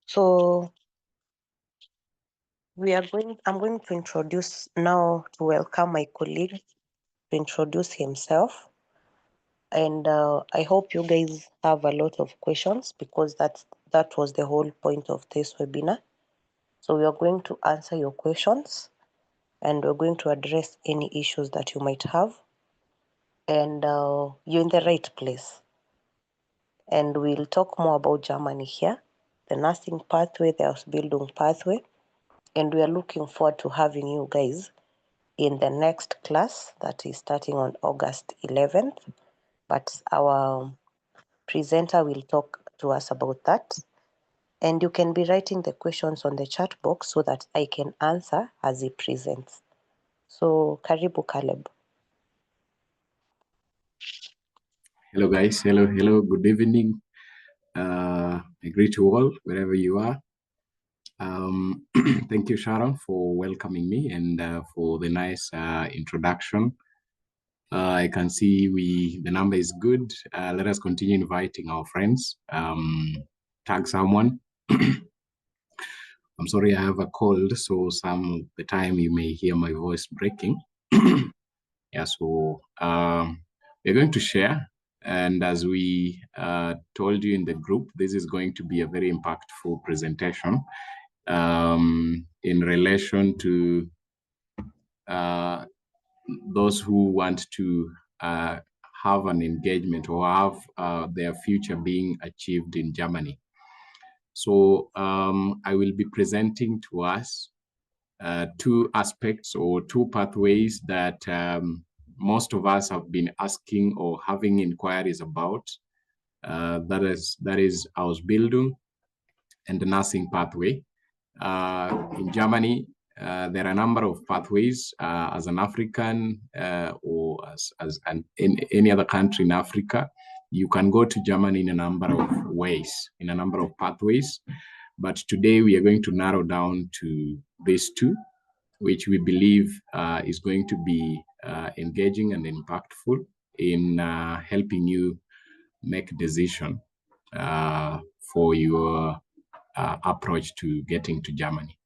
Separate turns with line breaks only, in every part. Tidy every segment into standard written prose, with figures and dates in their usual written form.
So I'm going to introduce now to welcome my colleague to introduce himself. And I hope you guys have a lot of questions because that was the whole point of this webinar. So we are going to answer your questions and we're going to address any issues that you might have. And you're in the right place. And we'll talk more about Germany here, the nursing pathway, the Ausbildung pathway. And we are looking forward to having you guys in the next class that is starting on August 11th. But our presenter will talk to us about that. And you can be writing the questions on the chat box so that I can answer as he presents. So, karibu Caleb.
Hello guys, hello, good evening. I greet you all wherever you are. Thank you, Sharon, for welcoming me and for the nice introduction. I can see the number is good. Let us continue inviting our friends. Tag someone. I'm sorry, I have a cold, so some of the time you may hear my voice breaking. Yeah, so we're going to share. And as we told you in the group, this is going to be a very impactful presentation in relation to those who want to have an engagement or have their future being achieved in Germany. So I will be presenting to us two aspects or two pathways that most of us have been asking or having inquiries about. That is Ausbildung and the nursing pathway. In Germany, there are a number of pathways. As an African or as in any other country in Africa, you can go to Germany in a number of ways, in a number of pathways. But today we are going to narrow down to these two, which we believe is going to be engaging and impactful in helping you make a decision for your approach to getting to Germany.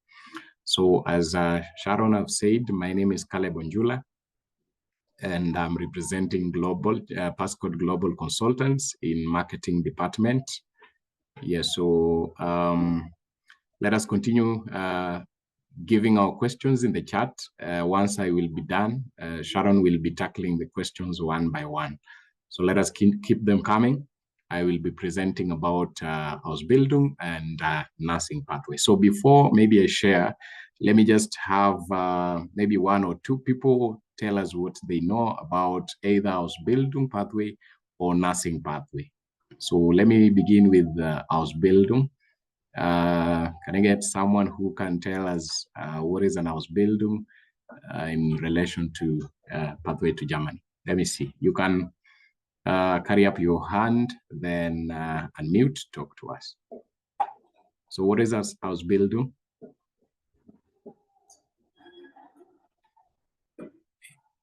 So as Sharon have said, my name is Caleb Onjula, and I'm representing Passcode Global Consultants in Marketing Department. Yeah, so let us continue giving our questions in the chat. Once I will be done, Sharon will be tackling the questions one by one. So let us keep them coming. I will be presenting about Ausbildung and nursing pathway. So before maybe I share, let me just have maybe one or two people tell us what they know about either Ausbildung pathway or nursing pathway. So let me begin with Ausbildung. Can I get someone who can tell us what is an Ausbildung in relation to pathway to Germany? Let me see. You can carry up your hand, then unmute, talk to us. So what is Ausbildung?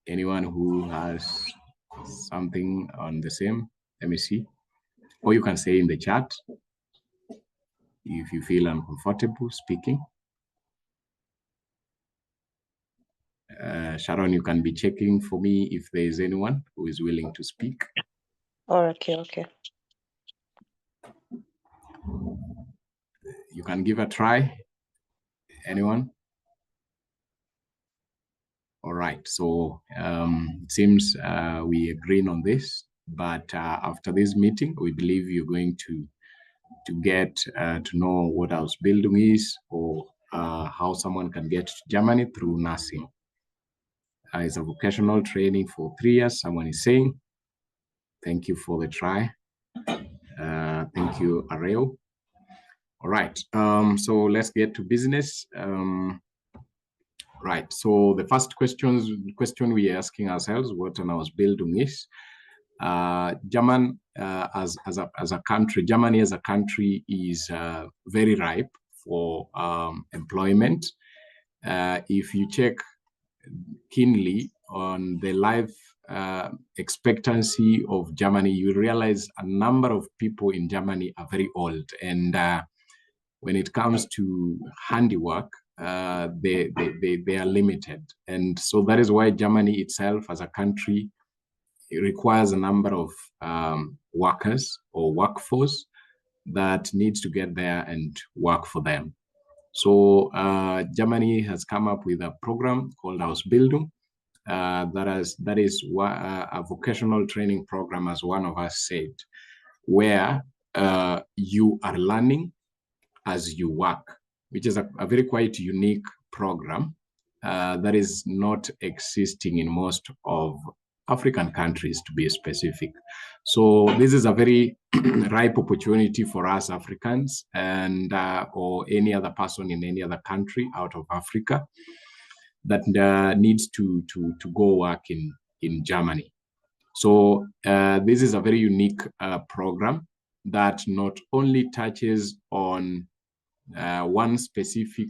Anyone who has something on the same? Let me see. Or you can say in the chat if you feel uncomfortable speaking. Sharon, you can be checking for me if there is anyone who is willing to speak.
Oh, okay.
You can give a try. Anyone? All right, so it seems we agree on this, but after this meeting, we believe you're going to get to know what Ausbildung is or how someone can get to Germany through nursing. It's a vocational training for 3 years, someone is saying. Thank you for the try. Thank you, Areo. All right, so let's get to business. Right, so the first question we are asking ourselves, what an Ausbildung is. Germany as a country is very ripe for employment. If you check keenly on the life expectancy of Germany, you realize a number of people in Germany are very old, and when it comes to handiwork, they are limited. And so that is why Germany itself as a country, it requires a number of workers or workforce that needs to get there and work for them. So Germany has come up with a program called Ausbildung. That is a vocational training program, as one of us said, where you are learning as you work, which is a very quite unique program that is not existing in most of African countries, to be specific. So this is a very ripe opportunity for us Africans and or any other person in any other country out of Africa that needs to go work in Germany. So this is a very unique program that not only touches on one specific,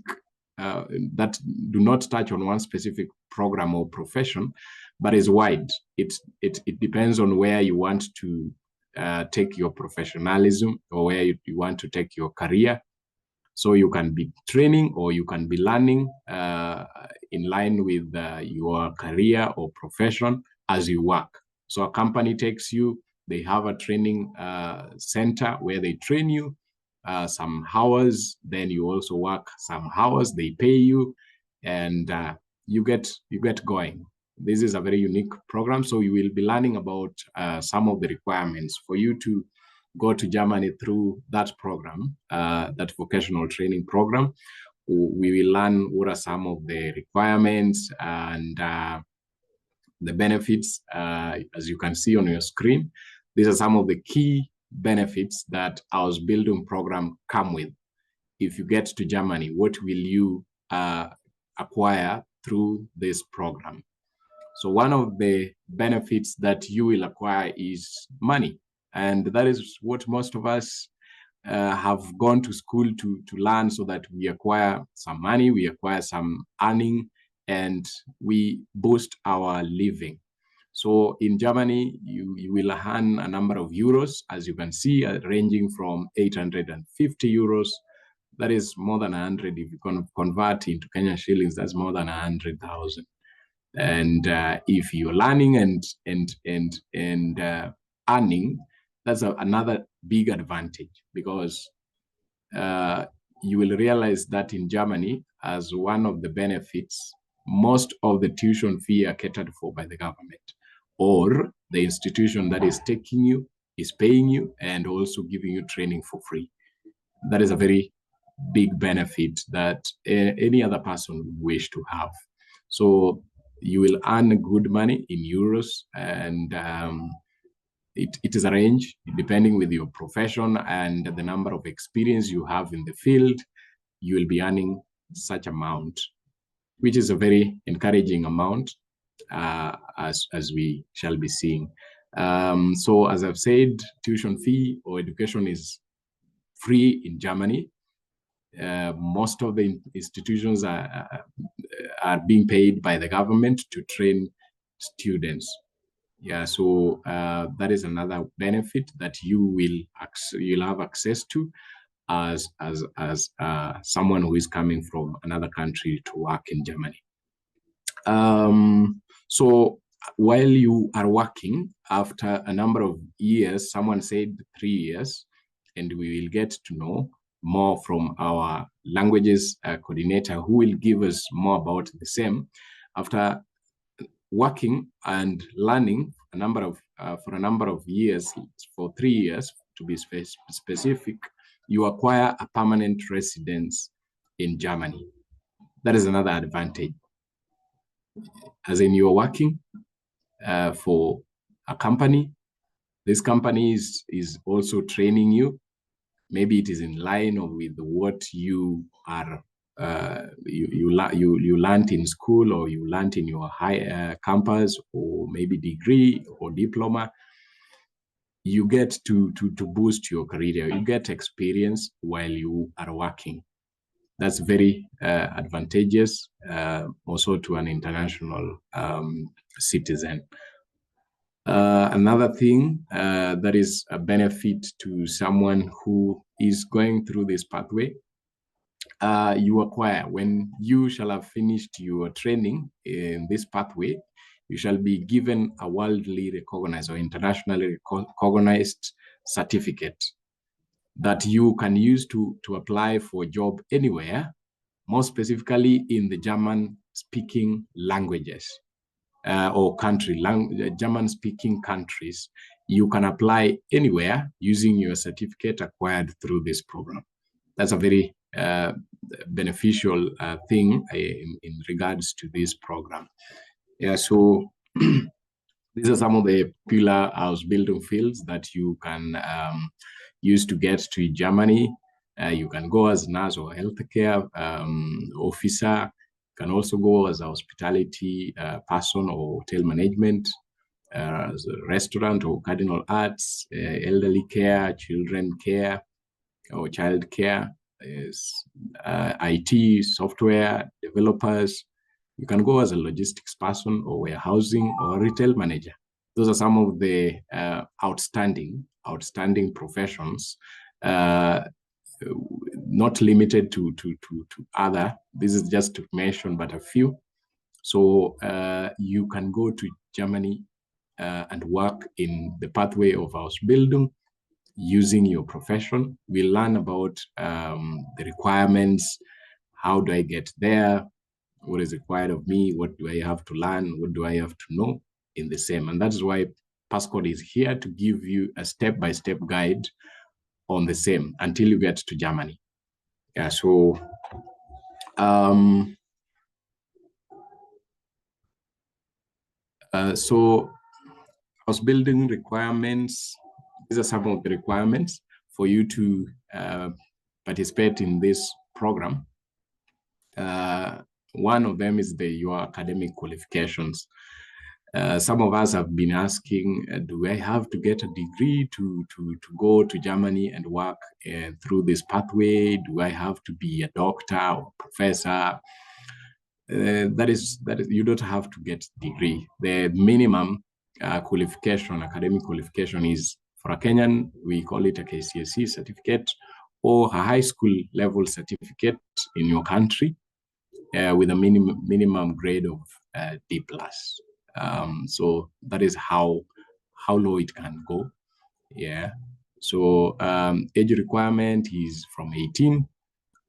that do not touch on one specific program or profession, but is wide. It depends on where you want to take your professionalism or where you want to take your career. So you can be training or you can be learning in line with your career or profession as you work. So a company takes you, they have a training center where they train you some hours, then you also work some hours, they pay you, and you get going. This is a very unique program. So you will be learning about some of the requirements for you to go to Germany through that program, that vocational training program. We will learn what are some of the requirements and the benefits. As you can see on your screen, these are some of the key benefits that our Ausbildung program come with. If you get to Germany, what will you acquire through this program? So one of the benefits that you will acquire is money. And that is what most of us have gone to school to learn, so that we acquire some money, we acquire some earning, and we boost our living. So in Germany, you will earn a number of euros, as you can see, ranging from 850 euros. That is more than 100. If you can convert into Kenyan shillings, that's more than 100,000. And if you're learning and earning, that's another big advantage, because you will realize that in Germany, as one of the benefits, most of the tuition fee are catered for by the government, or the institution that is taking you is paying you and also giving you training for free. That is a very big benefit that any other person would wish to have. So you will earn good money in euros, and it is arranged depending with your profession and the number of experience you have in the field. You will be earning such amount, which is a very encouraging amount, as we shall be seeing. So as I've said, tuition fee or education is free in Germany. Most of the institutions are being paid by the government to train students. Yeah, so that is another benefit that you'll have access to as someone who is coming from another country to work in Germany. So while you are working, after a number of years, someone said 3 years, and we will get to know more from our languages coordinator, who will give us more about the same. After working and learning for a number of years, for 3 years to be specific, you acquire a permanent residence in Germany. That is another advantage. As in, you're working for a company. This company is also training you. Maybe it is in line with what you are you learned in school, or you learned in your high campus, or maybe degree or diploma. You get to boost your career. You get experience while you are working. That's very advantageous, also to an international citizen. Another thing that is a benefit to someone who is going through this pathway you acquire. When you shall have finished your training in this pathway, you shall be given a worldly recognized or internationally recognized certificate that you can use to apply for a job anywhere, more specifically in the German-speaking languages or German-speaking countries. You can apply anywhere using your certificate acquired through this program. That's a very beneficial thing in regards to this program. Yeah, so these are some of the popular Ausbildung fields that you can use to get to Germany. You can go as a nurse or healthcare officer. You can also go as a hospitality person or hotel management, as a restaurant or cardinal arts, elderly care, children care, or child care, IT, software developers. You can go as a logistics person or warehousing or retail manager. Those are some of the outstanding professions, not limited to other. This is just to mention but a few. So you can go to Germany and work in the pathway of Ausbildung using your profession. We learn about the requirements. How do I get there? What is required of me? What do I have to learn? What do I have to know in the same? And that's why Passcode is here to give you a step-by-step guide on the same until you get to Germany. Yeah, so Ausbildung requirements. These are some of the requirements for you to participate in this program. One of them is your academic qualifications. Some of us have been asking, do I have to get a degree to go to Germany and work through this pathway? Do I have to be a doctor or professor? That is, you don't have to get a degree. The minimum qualification, academic qualification, is for a Kenyan, we call it a KCSE certificate or a high school level certificate in your country with a minimum grade of D+. So that is how low it can go. Yeah. So age requirement is from 18.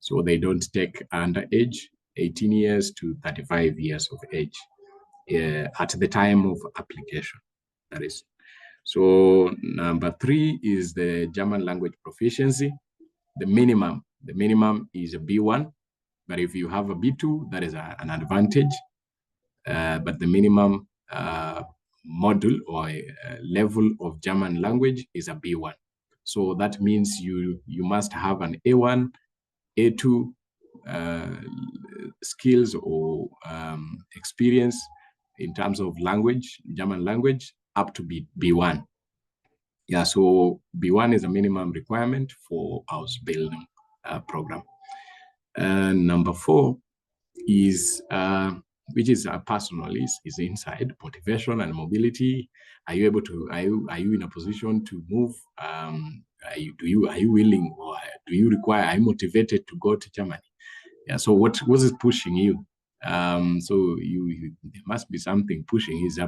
So they don't take underage, 18 years to 35 years of age at the time of application. That is. So number 3 is the German language proficiency. The minimum is a B1. But if you have a B2, that is an advantage. But the minimum module or level of German language is a B1. So that means you must have an A1, A2 skills or experience in terms of language, German language, up to B1. Yeah, so B1 is a minimum requirement for Ausbildung program. And number 4 is, which is personal, is inside motivation and mobility. Are you able to? Are you in a position to move? Are you willing, or do you require? Are you motivated to go to Germany? Yeah. So what is pushing you? So there must be something pushing. Is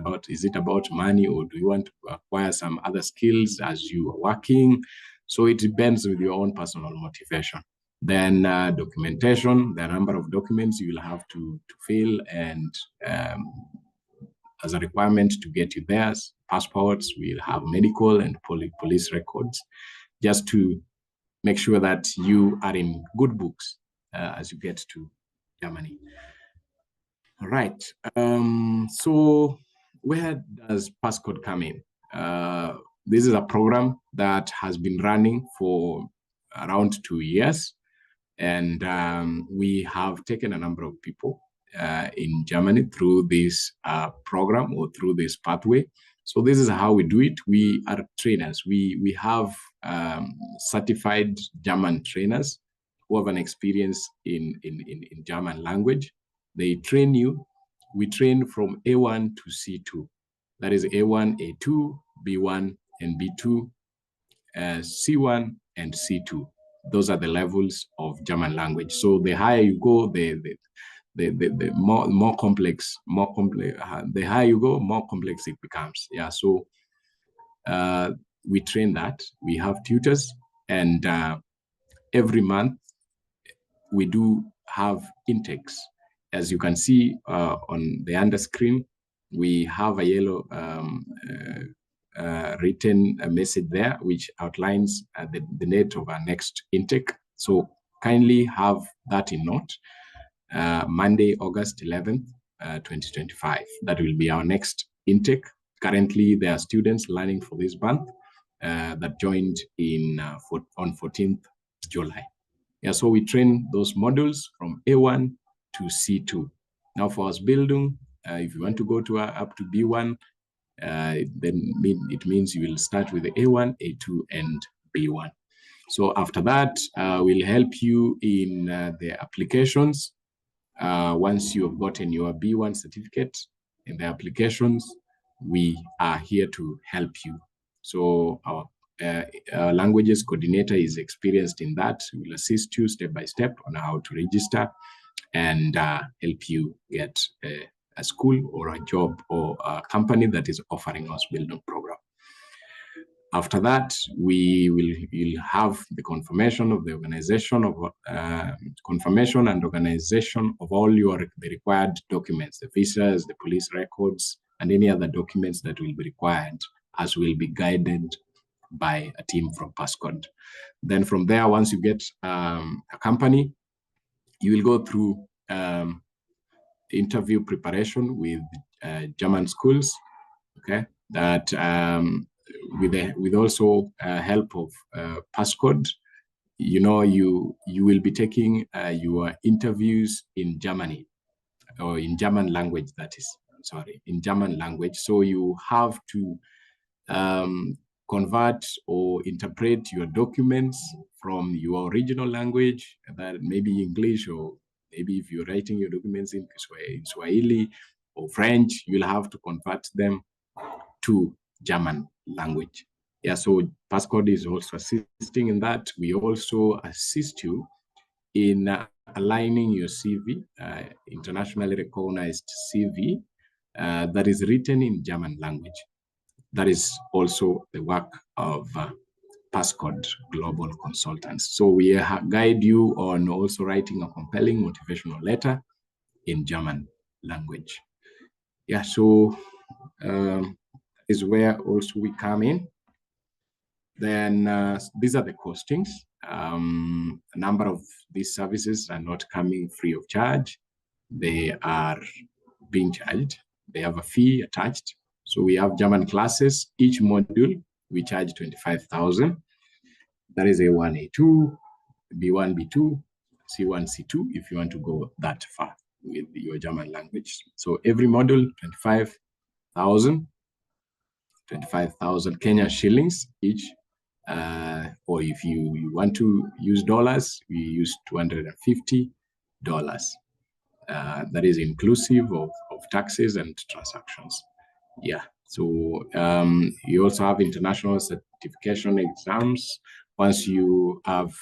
it about money, or do you want to acquire some other skills as you are working? So it depends with your own personal motivation. Then documentation, the number of documents you will have to fill, and as a requirement to get you there, passports, we'll have medical and police records, just to make sure that you are in good books as you get to Germany. All right. So where does Passcode come in? This is a program that has been running for around 2 years. And we have taken a number of people in Germany through this program or through this pathway. So this is how we do it. We are trainers. We have certified German trainers who have an experience in German language. They train you. We train from A1 to C2. That is A1, A2, B1, and B2, C1, and C2. those are the levels of German language. So the higher you go, the more complex, the higher you go, more complex it becomes. Yeah, so we train that. We have tutors, and every month we do have intakes. As you can see on the under screen, we have a yellow written message there, which outlines the date of our next intake. So kindly have that in note. Monday, August 11th, 2025. That will be our next intake. Currently, there are students learning for this month that joined on 14th July. Yeah, so we train those modules from A1 to C2. Now for Ausbildung, if you want to go to up to B1, then it means you will start with the A1, A2, and B1. So after that, we'll help you in the applications. Once you have gotten your B1 certificate in the applications, we are here to help you. So our languages coordinator is experienced in that. We'll assist you step by step on how to register and help you get a school or a job or a company that is offering Ausbildung program. After that, you'll have the confirmation of the organization of confirmation and organization of all the required documents, the visas, the police records, and any other documents that will be required, as will be guided by a team from Passcode. Then from there, once you get a company, you will go through interview preparation with German schools. Okay, that with also help of Passcode, you will be taking your interviews in Germany, or in German language, that is, sorry, in German language. So you have to convert or interpret your documents from your original language, that maybe English, or maybe if you're writing your documents in Swahili or French, you'll have to convert them to German language. Yeah, so Passcode is also assisting in that. We also assist you in aligning your CV, internationally recognized CV, that is written in German language. That is also the work of Passcode Global Consultants. So we guide you on also writing a compelling motivational letter in German language. Yeah, so is where also we come in. Then these are the costings. A number of these services are not coming free of charge. They are being charged. They have a fee attached. So we have German classes. Each module, we charge 25,000. That is A1, A2, B1, B2, C1, C2, if you want to go that far with your German language. So every module, 25,000 Kenya shillings each. Or if you want to use dollars, we use $250. That is inclusive of taxes and transactions. Yeah, so you also have international certification exams. Once you have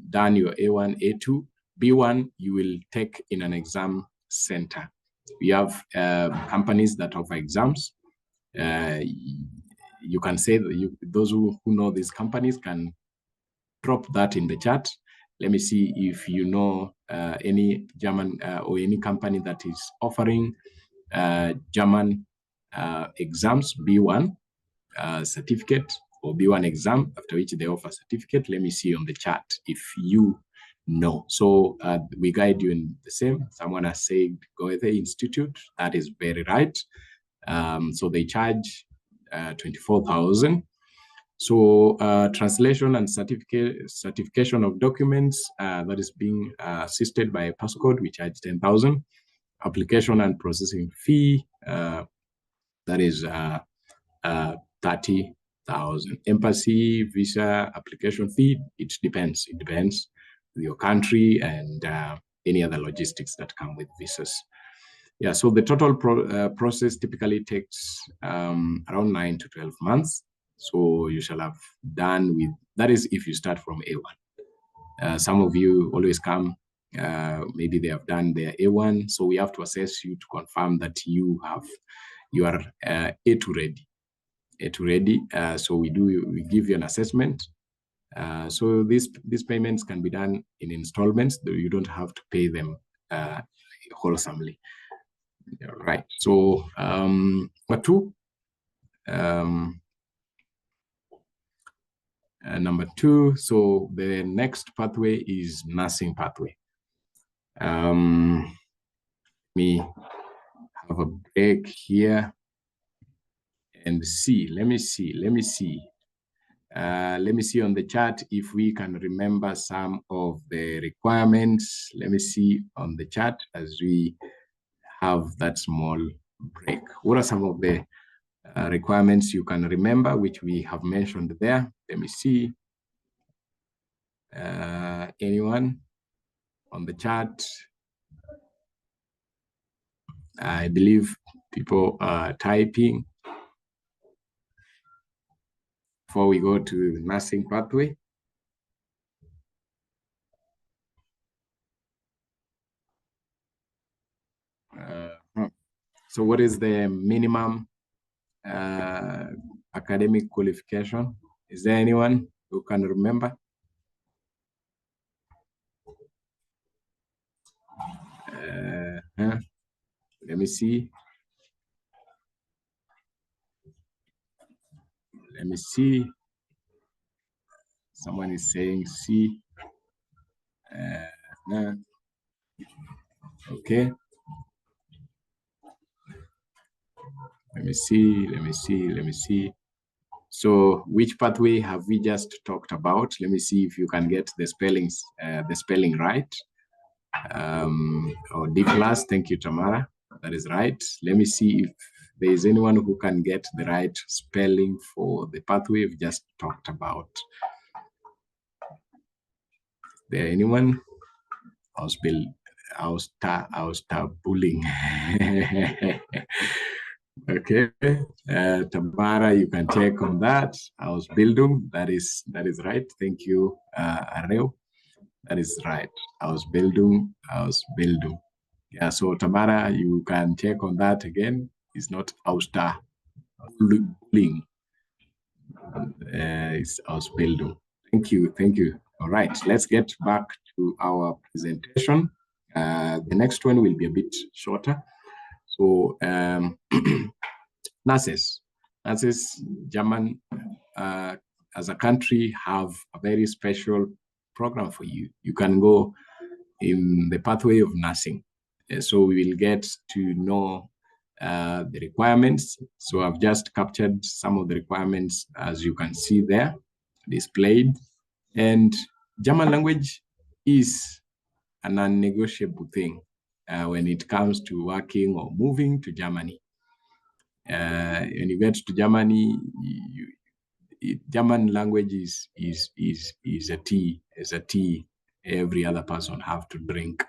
done your A1, A2, B1, you will take in an exam center. We have companies that offer exams. You can say that those who know these companies can drop that in the chat. Let me see if you know any German or any company that is offering German exams, B1 certificate or B1 exam, after which they offer certificate. Let me see on the chat if you know. So we guide you in the same. Someone has said Goethe Institute. That is very right. So they charge 24,000. So translation and certification of documents that is being assisted by Passcode, we charge 10,000. Application and processing fee, that is 30,000. Embassy, visa, application fee, it depends. It depends with your country and any other logistics that come with visas. Yeah, so the total process typically takes around 9 to 12 months. So you shall have done with, that is if you start from A1. Some of you always come, maybe they have done their A1, so we have to assess you to confirm that you are A2 ready. A2 ready. So we give you an assessment. So these payments can be done in installments, though you don't have to pay them wholesomely. Right. So number two. Number two, so the next pathway is nursing pathway. Let me have a break here and see. Let me see on the chart if we can remember some of the requirements. Let me see on the chart as we have that small break. What are some of the requirements you can remember, which we have mentioned there? Let me see. Anyone on the chart? I believe people are typing before we go to the nursing pathway. So what is the minimum academic qualification? Is there anyone who can remember? Let me see. Let me see. Someone is saying C. Okay. Let me see. So which pathway have we just talked about? Let me see if you can get the spelling right. Or D class, thank you, Tamara. That is right. Let me see if there is anyone who can get the right spelling for the pathway we've just talked about. There anyone? Bullying. Okay, Tamara, you can check on that. Ausbildung, that is right. Thank you, Areo. That is right. Ausbildung. Yeah, so Tamara, you can check on that again. It's not Ausbildung. It's Ausbildung. Thank you. All right, let's get back to our presentation. The next one will be a bit shorter. So nurses, German as a country have a very special program for you. You can go in the pathway of nursing. So we will get to know the requirements. So I've just captured some of the requirements as you can see there displayed. And German language is a non-negotiable thing when it comes to working or moving to Germany. When you get to Germany, German language is a tea every other person have to drink.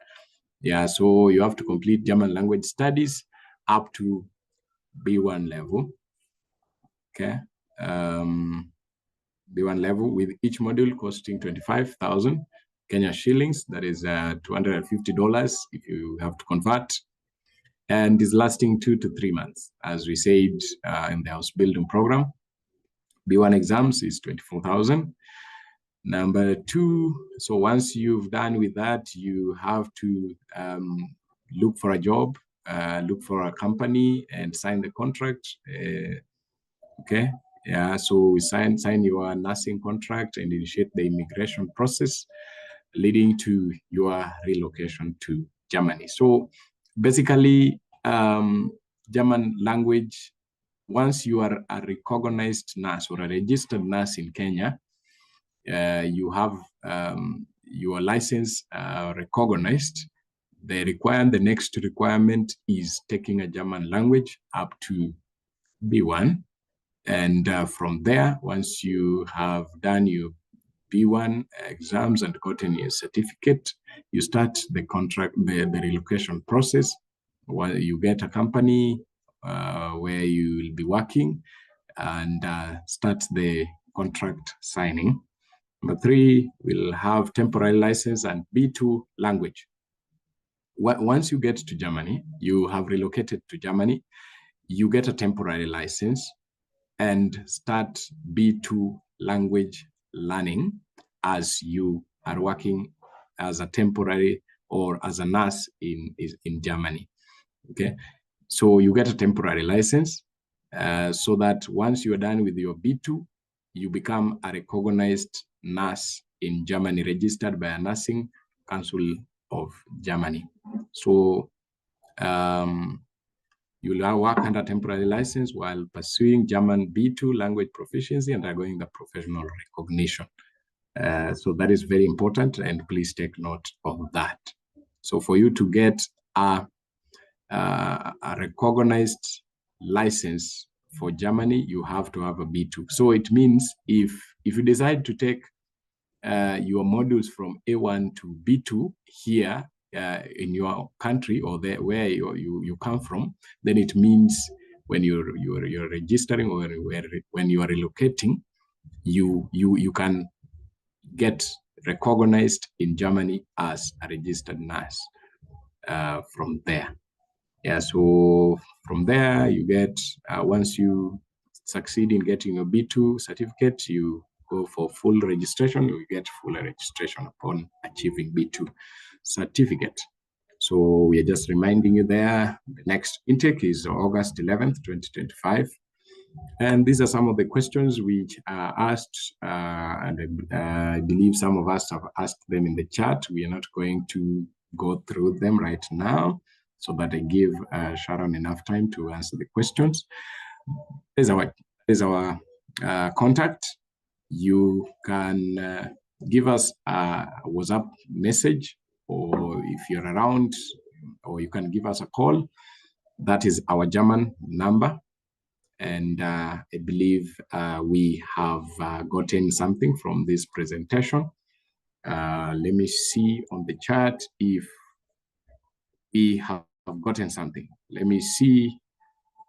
Yeah, so you have to complete German language studies up to B1 level. Okay, B1 level with each module costing 25,000 Kenya shillings. That is $250 if you have to convert, and is lasting 2 to 3 months, as we said in the Ausbildung program. B1 exams is 24,000. Number two, so once you've done with that, you have to look for a job, look for a company and sign the contract. Okay, yeah, so we sign your nursing contract and initiate the immigration process leading to your relocation to Germany. So basically, German language, once you are a recognized nurse or a registered nurse in Kenya, you have your license recognized. The next requirement is taking a German language up to B1. And from there, once you have done your B1 exams and gotten your certificate, you start the relocation process. Well, you get a company where you will be working and start the contract signing. Number 3, we'll have temporary license and B2 language. Once you get to Germany, you have relocated to Germany, you get a temporary license and start B2 language learning as you are working as a temporary or as a nurse in Germany. Okay, so you get a temporary license so that once you're done with your B2, you become a recognized nurse in Germany, registered by a nursing council of Germany. So you'll work under temporary license while pursuing German B2 language proficiency and undergoing the professional recognition. So that is very important, and please take note of that. So for you to get a recognized license for Germany, you have to have a B2. So it means if you decide to take your modules from A1 to B2 here in your country or there where you come from, then it means when you're registering or when you are relocating, you can get recognized in Germany as a registered nurse from there. Yeah, so from there you get, once you succeed in getting your B2 certificate, you go for full registration, you get full registration upon achieving B2 certificate. So we are just reminding you there, the next intake is August 11th, 2025. And these are some of the questions which are asked, and I believe some of us have asked them in the chat. We are not going to go through them right now, so that I give Sharon enough time to answer the questions. There's our contact. You can give us a WhatsApp message, or if you're around, or you can give us a call. That is our German number. And I believe we have gotten something from this presentation. Let me see on the chat if we have gotten something. Let me see.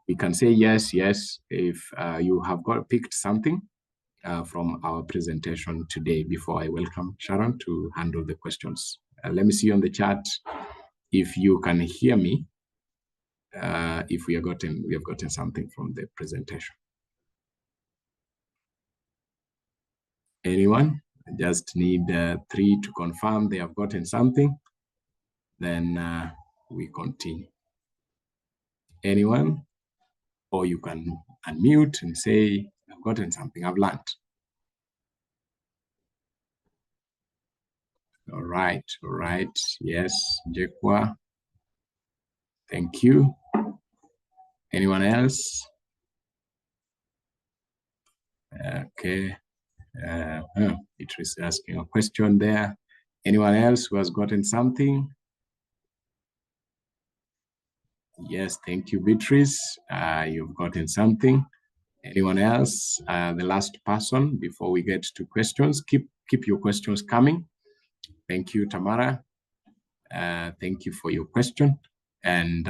We can say yes, yes, if you have picked something from our presentation today, before I welcome Sharon to handle the questions. Let me see on the chat if you can hear me, if we have gotten something from the presentation. Anyone? I just need 3 to confirm they have gotten something. Then we continue. Anyone? Or you can unmute and say, I've gotten something, I've learned. All right, yes, Jekwa. Thank you. Anyone else? Okay. Beatrice asking a question there. Anyone else who has gotten something? Yes, thank you, Beatrice. You've gotten something. Anyone else? The last person before we get to questions. Keep your questions coming. Thank you, Tamara. Thank you for your question. And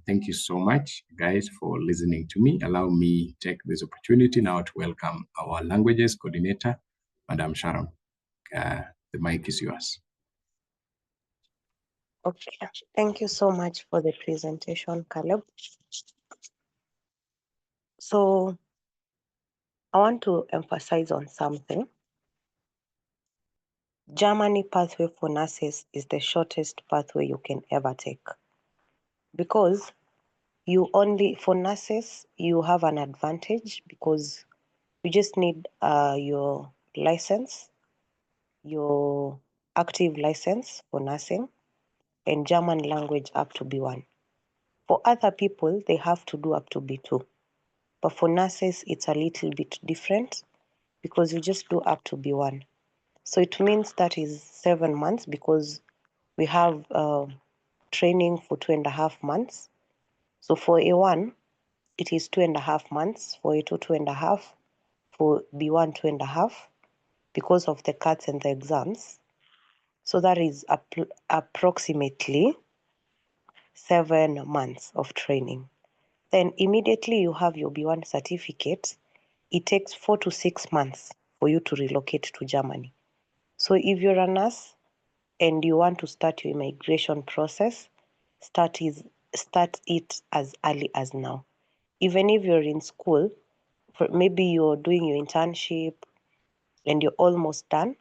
thank you so much, guys, for listening to me. Allow me to take this opportunity now to welcome our languages coordinator, Madam Sharon. The mic is yours.
Okay, thank you so much for the presentation, Caleb. So I want to emphasize on something. Germany pathway for nurses is the shortest pathway you can ever take, because for nurses, you have an advantage because you just need your license, your active license for nursing, and German language up to B1. For other people, they have to do up to B2. But for nurses, it's a little bit different because you just do up to B1. So it means that is 7 months, because we have training for 2.5 months. So for A1, it is 2.5 months, for A2, 2.5, for B1, 2.5, because of the cuts and the exams. So that is approximately 7 months of training. Then immediately you have your B1 certificate. It takes 4 to 6 months for you to relocate to Germany. So if you're a nurse and you want to start your immigration process, start it as early as now. Even if you're in school, maybe you're doing your internship and you're almost done,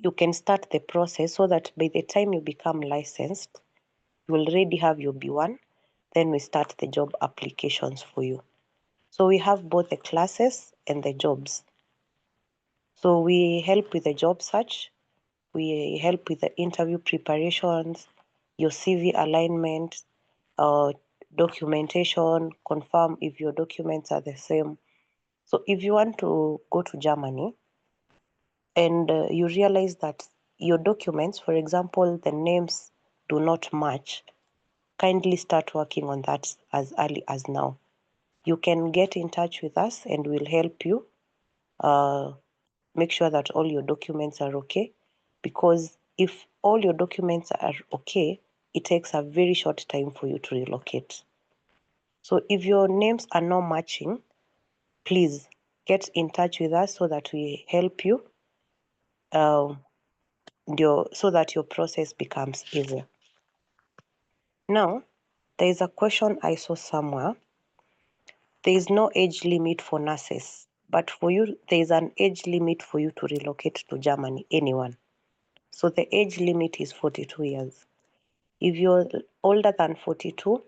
you can start the process so that by the time you become licensed, you already have your B1. Then we start the job applications for you. So we have both the classes and the jobs. So we help with the job search, we help with the interview preparations, your CV alignment, uh, documentation, confirm if your documents are the same. So if you want to go to Germany and you realize that your documents, for example, the names do not match, kindly start working on that as early as now. You can get in touch with us and we'll help you make sure that all your documents are okay. Because if all your documents are okay, it takes a very short time for you to relocate. So if your names are not matching, please get in touch with us so that we help you, um, so that your process becomes easier. Now, there is a question I saw somewhere. There is no age limit for nurses, but for you, there is an age limit for you to relocate to Germany, anyone. So the age limit is 42 years. If you're older than 42,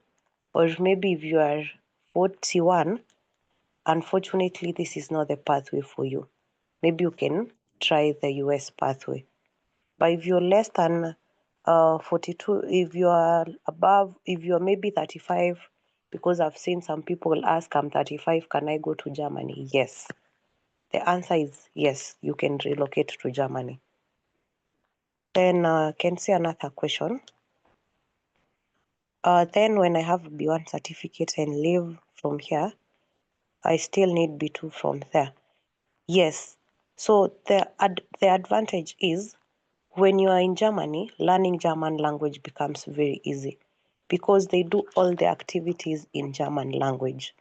or maybe if you are 41, unfortunately, this is not the pathway for you. Maybe you can try the US pathway. But if you're less than 42, if you are above, if you're maybe 35, because I've seen some people ask, I'm 35, can I go to Germany? Yes. The answer is yes, you can relocate to Germany. Then can see another question. Then when I have B1 certificate and leave from here, I still need B2 from there. Yes. So the advantage is when you are in Germany, learning German language becomes very easy because they do all the activities in German language.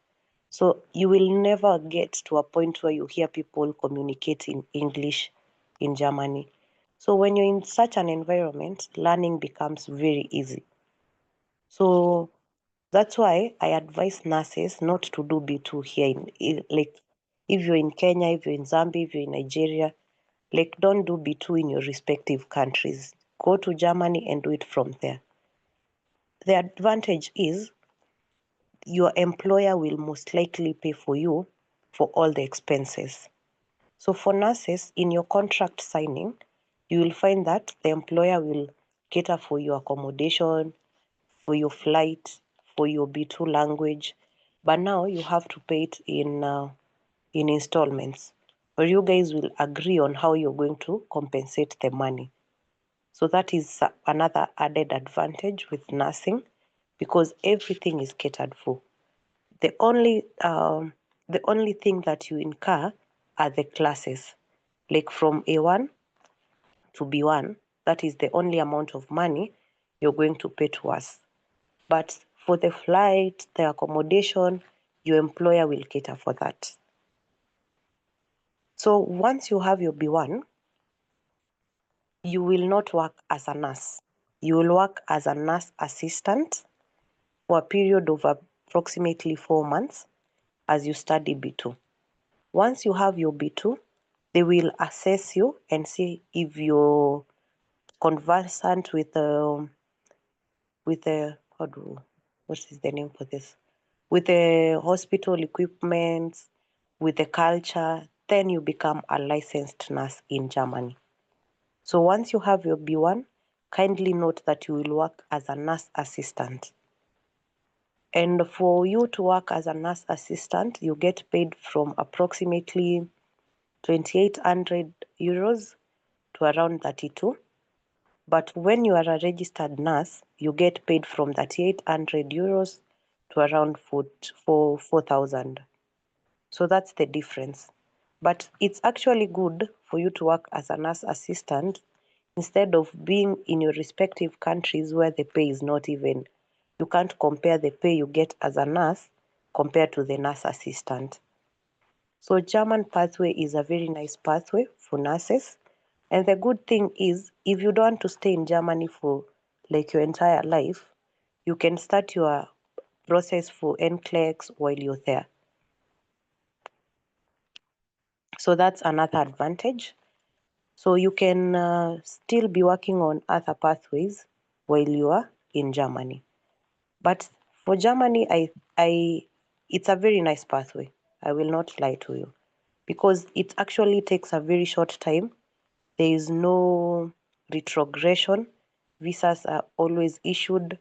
So you will never get to a point where you hear people communicate in English in Germany. So when you're in such an environment, learning becomes very easy. So that's why I advise nurses not to do B2 here like if you're in Kenya, if you're in Zambia, if you're in Nigeria, like don't do B2 in your respective countries. Go to Germany and do it from there. The advantage is your employer will most likely pay for you for all the expenses. So for nurses, in your contract signing, you will find that the employer will cater for your accommodation, for your flight, for your B2 language. But now you have to pay it in installments. Or you guys will agree on how you're going to compensate the money. So that is another added advantage with nursing because everything is catered for. The only thing that you incur are the classes, like from A1 to B1. That is the only amount of money you're going to pay to us. But for the flight, the accommodation, your employer will cater for that. So once you have your B1, you will not work as a nurse. You will work as a nurse assistant for a period of approximately 4 months as you study B2. Once you have your B2, they will assess you and see if you're conversant with what is the name for this? With the hospital equipment, with the culture, then you become a licensed nurse in Germany. So once you have your B1, kindly note that you will work as a nurse assistant. And for you to work as a nurse assistant, you get paid from approximately 2,800 euros to around 32. But when you are a registered nurse, you get paid from 3,800 euros to around 4,000. So that's the difference. But it's actually good for you to work as a nurse assistant instead of being in your respective countries where the pay is not even, you can't compare the pay you get as a nurse compared to the nurse assistant. So German pathway is a very nice pathway for nurses. And the good thing is, if you don't want to stay in Germany for like your entire life, you can start your process for NCLEX while you're there. So that's another advantage. So you can still be working on other pathways while you are in Germany. But for Germany, it's a very nice pathway. I will not lie to you, because it actually takes a very short time. There is no retrogression. Visas are always issued.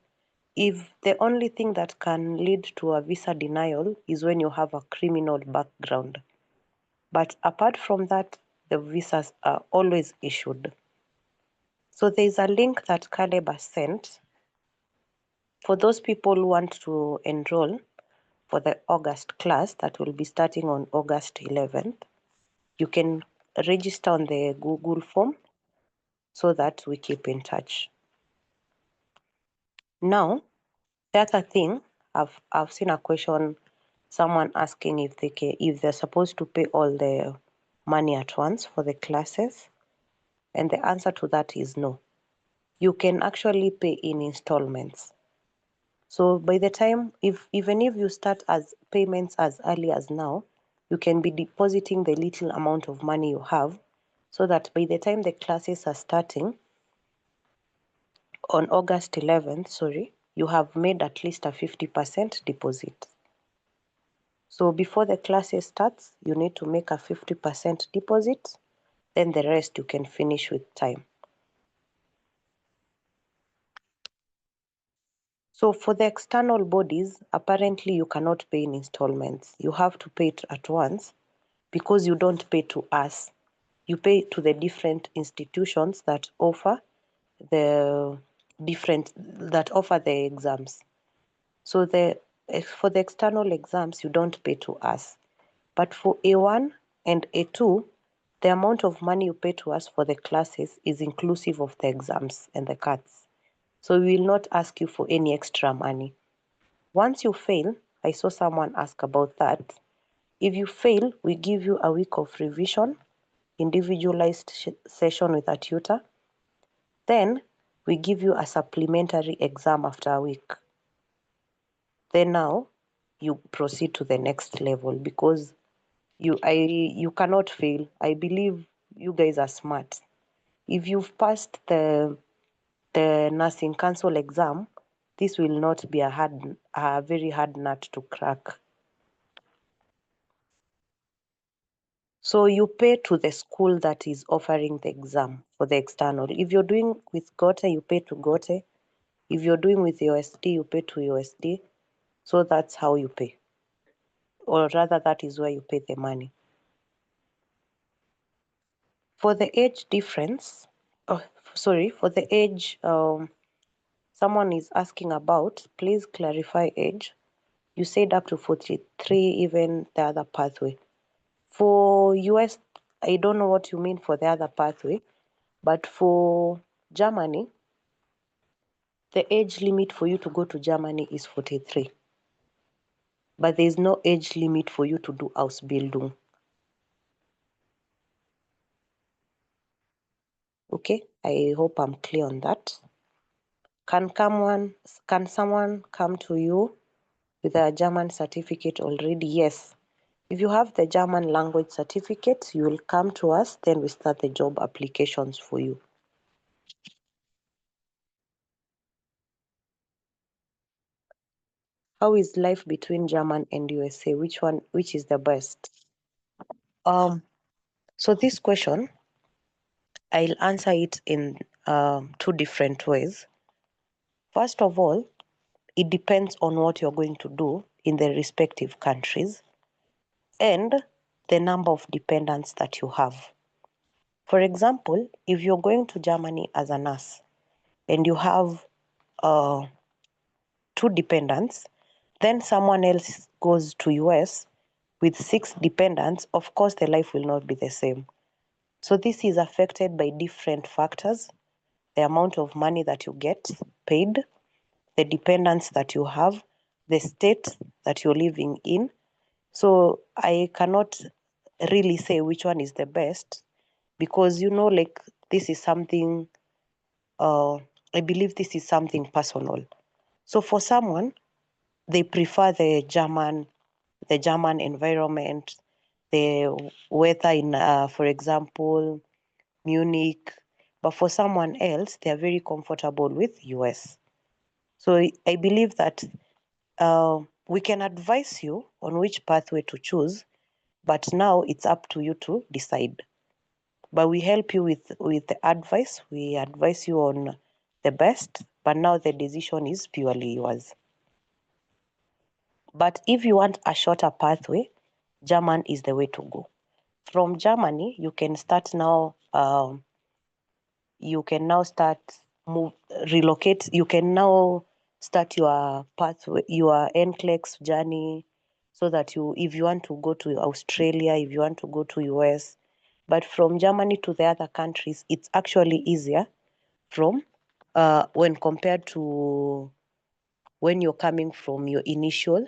If the only thing that can lead to a visa denial is when you have a criminal background. But apart from that, the visas are always issued. So there's a link that Caleb has sent for those people who want to enroll for the August class that will be starting on August 11th. You can register on the Google form so that we keep in touch. Now, the other thing, I've seen a question, someone asking if they're supposed to pay all the money at once for the classes, and the answer to that is no. You can actually pay in installments. So by the time, even if you start as payments as early as now, you can be depositing the little amount of money you have, so that by the time the classes are starting on August 11th, you have made at least a 50% deposit. So before the classes starts, you need to make a 50% deposit, then the rest you can finish with time. So for the external bodies, apparently you cannot pay in installments. You have to pay it at once, because you don't pay to us. You pay to the different institutions that offer the exams. So for the external exams, you don't pay to us. But for A1 and A2, the amount of money you pay to us for the classes is inclusive of the exams and the cards. So we will not ask you for any extra money. Once you fail, I saw someone ask about that. If you fail, we give you a week of revision, individualized session with a tutor. Then we give you a supplementary exam after a week. Then now you proceed to the next level, because you cannot fail. I believe you guys are smart. If you've passed the nursing council exam, this will not be a very hard nut to crack. So you pay to the school that is offering the exam for the external. If you're doing with Gote, you pay to Gote. If you're doing with USD, you pay to USD. So that's how you pay. Or rather, that is where you pay the money. For the age difference, for the age someone is asking about, please clarify age. You said up to 43, even the other pathway. For US, I don't know what you mean for the other pathway, but for Germany, the age limit for you to go to Germany is 43. But there is no age limit for you to do Ausbildung. Okay, I hope I'm clear on that. Can someone come to you with a German certificate already? Yes. If you have the German language certificate, you will come to us, then we start the job applications for you. How is life between German and USA? Which is the best? So this question, I'll answer it in two different ways. First of all, it depends on what you're going to do in the respective countries and the number of dependents that you have. For example, if you're going to Germany as a nurse and you have uh, two dependents, then someone else goes to US with 6 dependents, of course the life will not be the same. So this is affected by different factors: the amount of money that you get paid, the dependents that you have, the state that you're living in. So I cannot really say which one is the best, because like this is something, I believe this is something personal. So for someone, they prefer the German environment, the weather in, for example, Munich. But for someone else, they are very comfortable with US. So I believe that we can advise you on which pathway to choose, but now it's up to you to decide. But we help you with the advice. We advise you on the best, but now the decision is purely yours. But if you want a shorter pathway, German is the way to go. From Germany, you can start now. You can now start relocate. You can now start your pathway, your NCLEX journey, so that if you want to go to Australia, if you want to go to US, but from Germany to the other countries, it's actually easier from when compared to when you're coming from your initial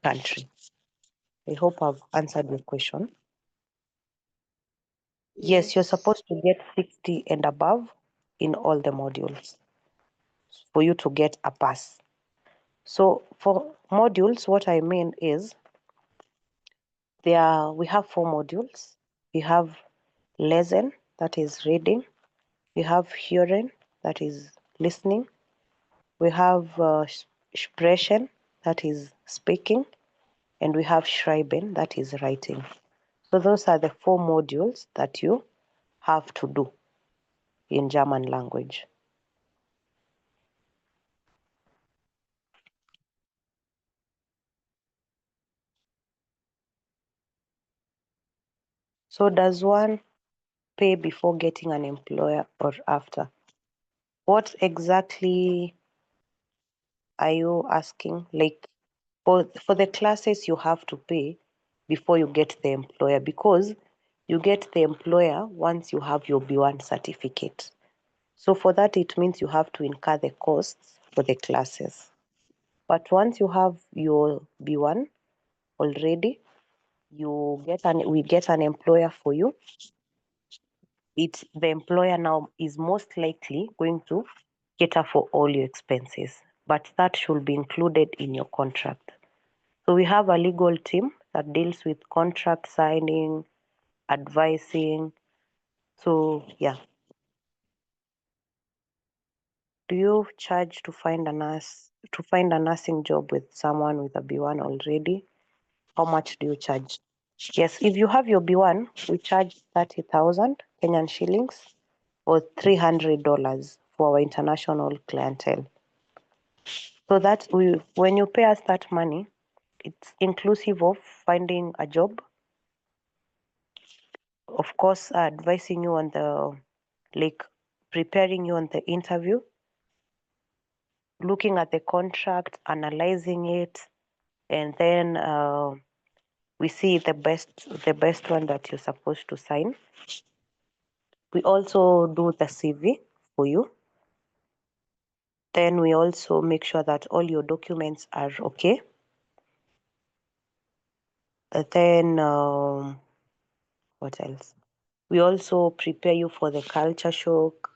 country. I hope I've answered your question. Yes, you're supposed to get 60 and above in all the modules for you to get a pass. So for modules, what I mean is we have 4 modules. We have lesen, that is reading. We have hearing, that is listening. We have sprechen, that is speaking. And we have schreiben, that is writing. So those are the 4 modules that you have to do in German language. So does one pay before getting an employer or after? What exactly are you asking? Like for the classes you have to pay before you get the employer, because you get the employer once you have your B1 certificate. So for that, it means you have to incur the costs for the classes. But once you have your B1 already, we get an employer for you. The employer now is most likely going to cater for all your expenses, but that should be included in your contract. So we have a legal team that deals with contract signing, advising. So yeah. Do you charge to find a nursing job with someone with a B1 already? How much do you charge? Yes, if you have your B1, we charge 30,000 Kenyan shillings or $300 for our international clientele. So that when you pay us that money, it's inclusive of finding a job, of course, advising you on preparing you on the interview, looking at the contract, analyzing it, and then we see the best one that you're supposed to sign. We also do the CV for you. Then we also make sure that all your documents are okay. Then what else? We also prepare you for the culture shock.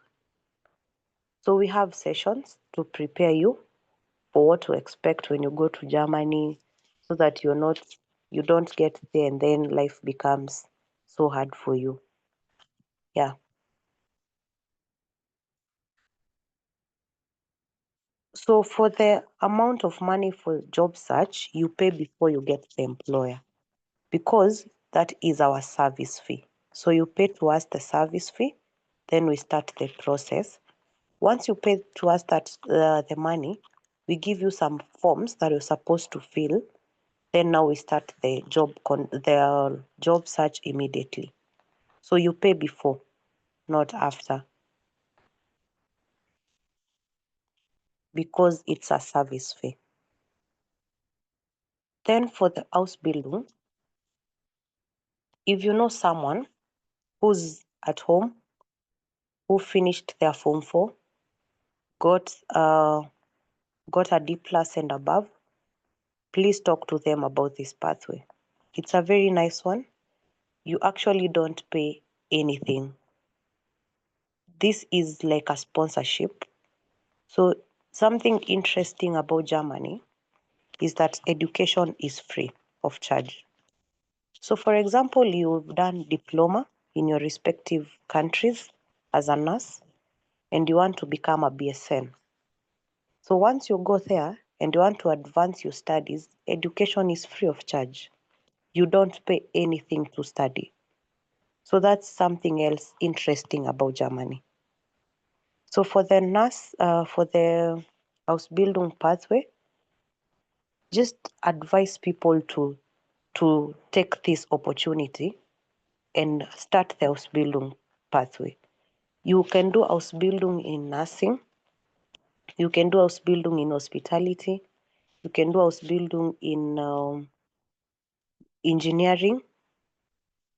So we have sessions to prepare you for what to expect when you go to Germany, so that you don't get there and then life becomes so hard for you. Yeah. So for the amount of money for job search, you pay before you get the employer, because that is our service fee. So you pay to us the service fee, then we start the process. Once you pay to us the money, we give you some forms that you're supposed to fill. Then now we start the job search immediately. So you pay before, not after, because it's a service fee. Then for the Ausbildung, if you know someone who's at home, who finished their Form 4, got a D plus and above, please talk to them about this pathway. It's a very nice one. You actually don't pay anything. this is like a sponsorship. So something interesting about Germany is that education is free of charge. So for example, you've done diploma in your respective countries as a nurse and you want to become a BSN. So once you go there and you want to advance your studies, education is free of charge. You don't pay anything to study. So that's something else interesting about Germany. So for the nurse, for the Ausbildung pathway, just advise people to take this opportunity and start the Ausbildung pathway. You can do Ausbildung in nursing, you can do Ausbildung in hospitality, you can do Ausbildung in engineering.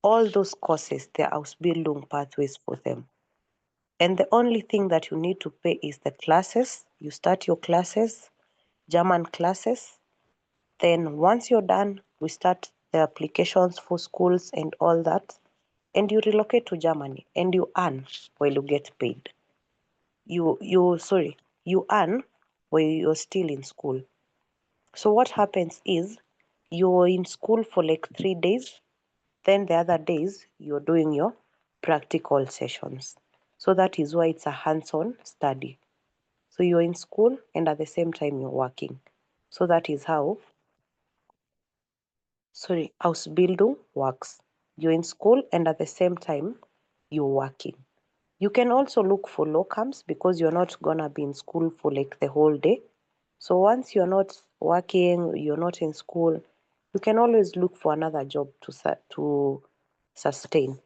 All those courses, there are Ausbildung pathways for them. And the only thing that you need to pay is the classes. You start your classes, German classes. Then once you're done, we start the applications for schools and all that. And you relocate to Germany and you earn while you get paid. You earn while you're still in school. So what happens is you're in school for like 3 days, then the other days you're doing your practical sessions. So that is why it's a hands-on study. So you're in school and at the same time you're working. So that is how, Ausbildung works. You're in school and at the same time you're working. You can also look for locums because you're not gonna be in school for like the whole day. So once you're not working, you're not in school, you can always look for another job to sustain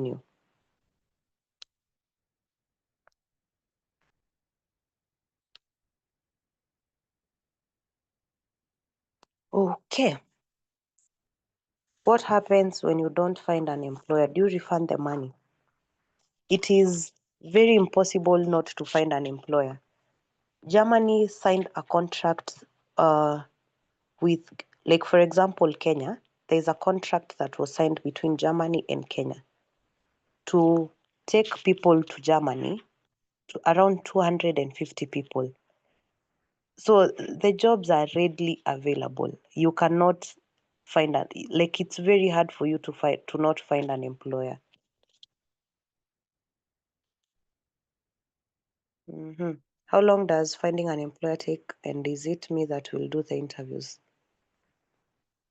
you. Okay. What happens when you don't find an employer? Do you refund the money? It is very impossible not to find an employer. Germany signed a contract with, like for example, Kenya. There's a contract that was signed between Germany and Kenya to take people to Germany, to around 250 people. So the jobs are readily available. You cannot find a, like it's very hard for you to not find an employer. Hmm. How long does finding an employer take, and is it me that will do the interviews?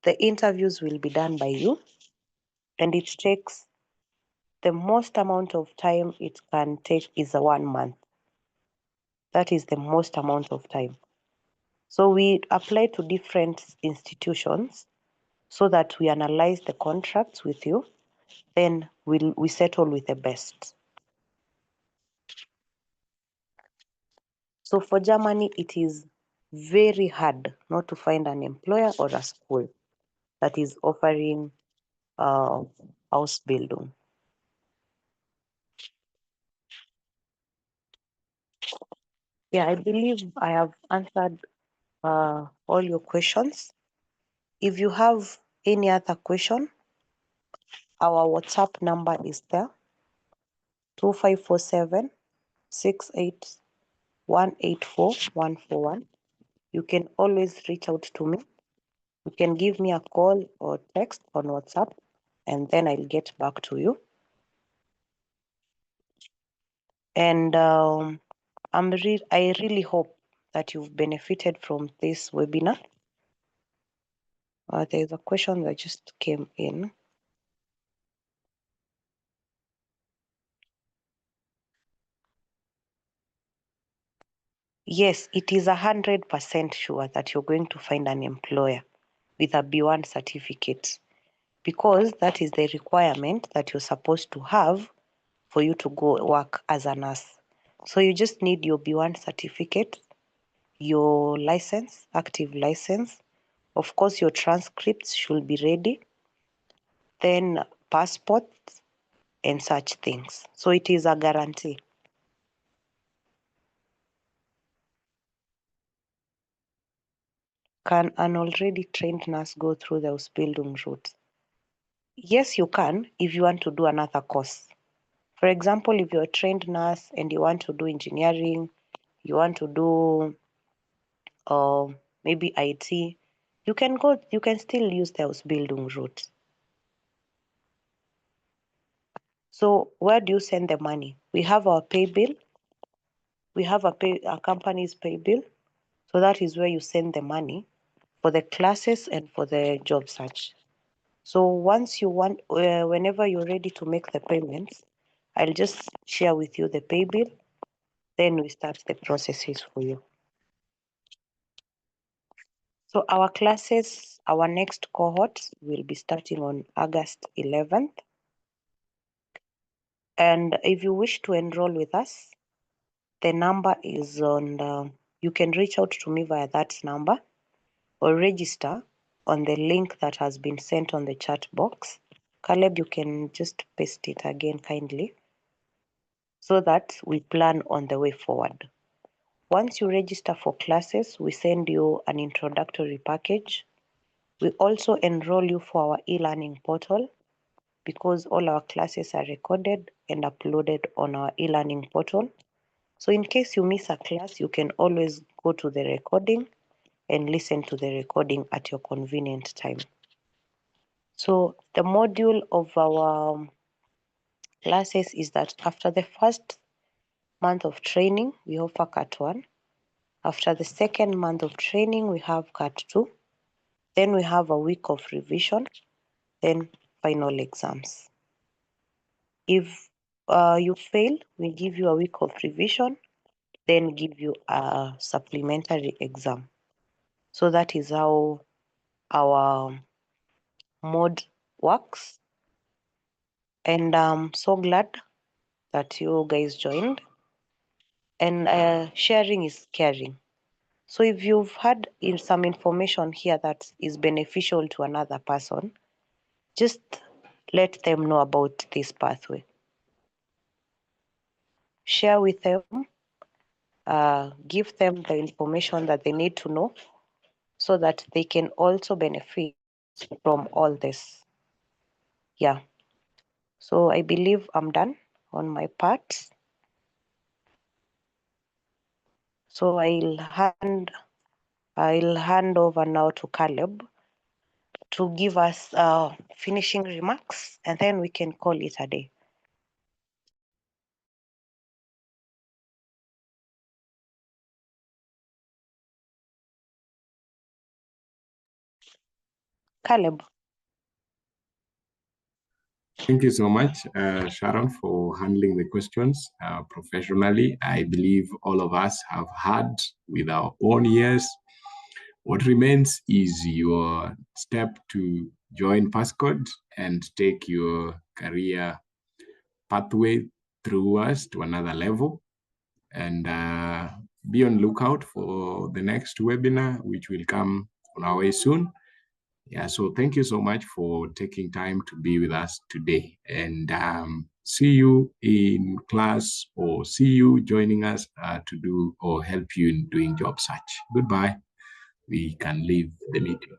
The interviews will be done by you, and it takes the most amount of time it can take is a 1 month. That is the most amount of time. So we apply to different institutions so that we analyze the contracts with you, then we settle with the best. So for Germany, it is very hard not to find an employer or a school that is offering uh, Ausbildung. Yeah, I believe I have answered all your questions. If you have any other question, our WhatsApp number is there, 2547 68184141. You can always reach out to me. You can give me a call or text on WhatsApp, and then I'll get back to you. And I really hope that you've benefited from this webinar. There's a question that just came in. Yes, it is 100% sure that you're going to find an employer with a B1 certificate, because that is the requirement that you're supposed to have for you to go work as a nurse. So you just need your B1 certificate, your license, active license. Of course, your transcripts should be ready, then passports and such things. So it is a guarantee. Can an already trained nurse go through the Ausbildung route? Yes, you can if you want to do another course. For example, if you're a trained nurse and you want to do engineering, you want to do maybe IT, you can still use the Ausbildung route. So where do you send the money? We have our pay bill. We have a company's pay bill. So that is where you send the money for the classes and for the job search. So once you want, whenever you're ready to make the payments, I'll just share with you the pay bill. Then we start the processes for you. So our classes, our next cohort will be starting on August 11th. And if you wish to enroll with us, the number is on, you can reach out to me via that number or register on the link that has been sent on the chat box. Caleb, you can just paste it again kindly so that we plan on the way forward. Once you register for classes, we send you an introductory package. We also enroll you for our e-learning portal because all our classes are recorded and uploaded on our e-learning portal. So in case you miss a class, you can always go to the recording and listen to the recording at your convenient time. So the module of our classes is that after the first month of training, we offer Cat 1. After the second month of training, we have Cat 2. Then we have a week of revision, then final exams. If you fail, we give you a week of revision, then give you a supplementary exam. So that is how our mode works. And I'm so glad that you guys joined. And sharing is caring. So if you've had some information here that is beneficial to another person, just let them know about this pathway. Share with them, give them the information that they need to know so that they can also benefit from all this. Yeah. So I believe I'm done on my part. So I'll hand over now to Caleb to give us finishing remarks, and then we can call it a day. Caleb.
Thank you so much, Sharon, for handling the questions professionally. I believe all of us have heard with our own ears. What remains is your step to join Passcode and take your career pathway through us to another level. And be on lookout for the next webinar, which will come on our way soon. Yeah, so thank you so much for taking time to be with us today. And see you in class or see you joining us to do or help you in doing job search. Goodbye. We can leave the meeting.